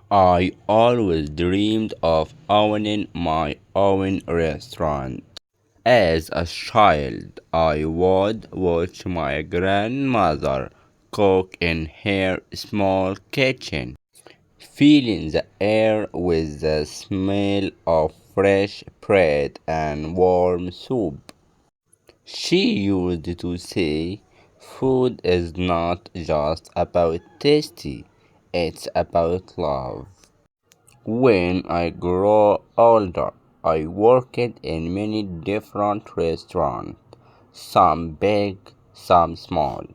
I always dreamed of owning my own restaurant. As a child, I would watch my grandmother cook in her small kitchen, filling the air with the smell of fresh bread and warm soup. She used to say, food is not just about tasty, it's about love. When I grew older, I worked in many different restaurants, some big, some small.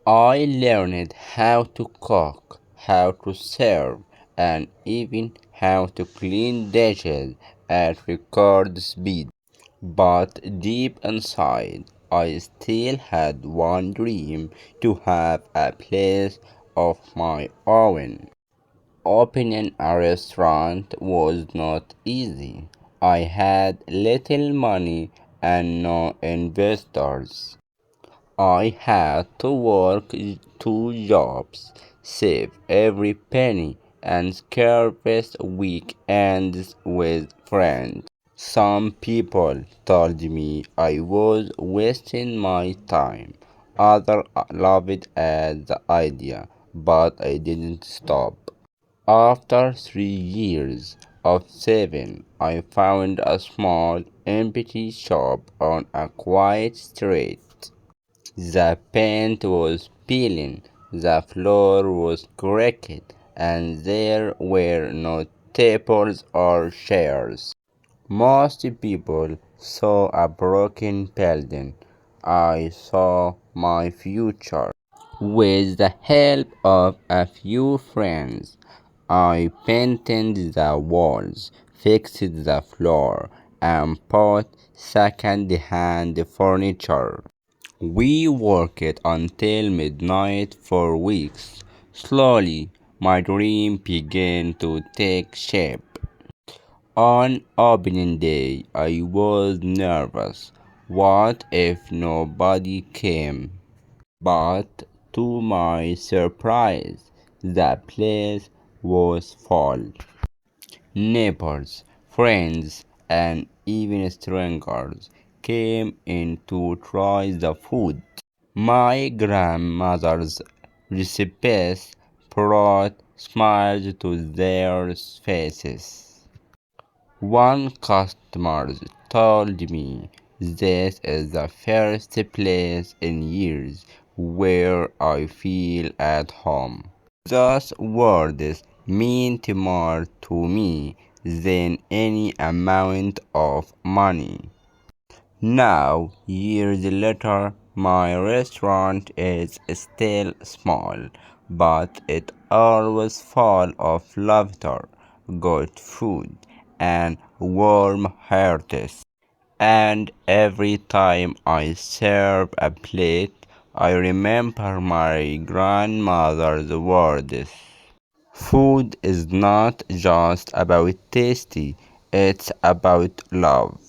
I learned how to cook, how to serve, and even how to clean dishes at record speed. But deep inside, I still had one dream: to have a place of my own. Opening a restaurant was not easy. I had little money and no investors. I had to work two jobs, save every penny, and scrape weekends with friends. Some people told me I was wasting my time. Others laughed at the idea, but I didn't stop. After 3 years of saving, I found a small, empty shop on a quiet street. The paint was peeling, the floor was cracked, and there were no tables or chairs. Most people saw a broken building. I saw my future. With the help of a few friends, I painted the walls, fixed the floor, and bought second-hand furniture. We worked until midnight for weeks. Slowly, my dream began to take shape. On opening day, I was nervous. What if nobody came? But to my surprise, the place was full. Neighbors, friends, and even strangers came in to try the food. My grandmother's recipes brought smiles to their faces. One customer told me, "This is the first place in years where I feel at home." Those words meant more to me than any amount of money. Now, years later, my restaurant is still small, but it always full of laughter, good food, and warm hearts. And every time I serve a plate, I remember my grandmother's words. Food is not just about tasty, it's about love.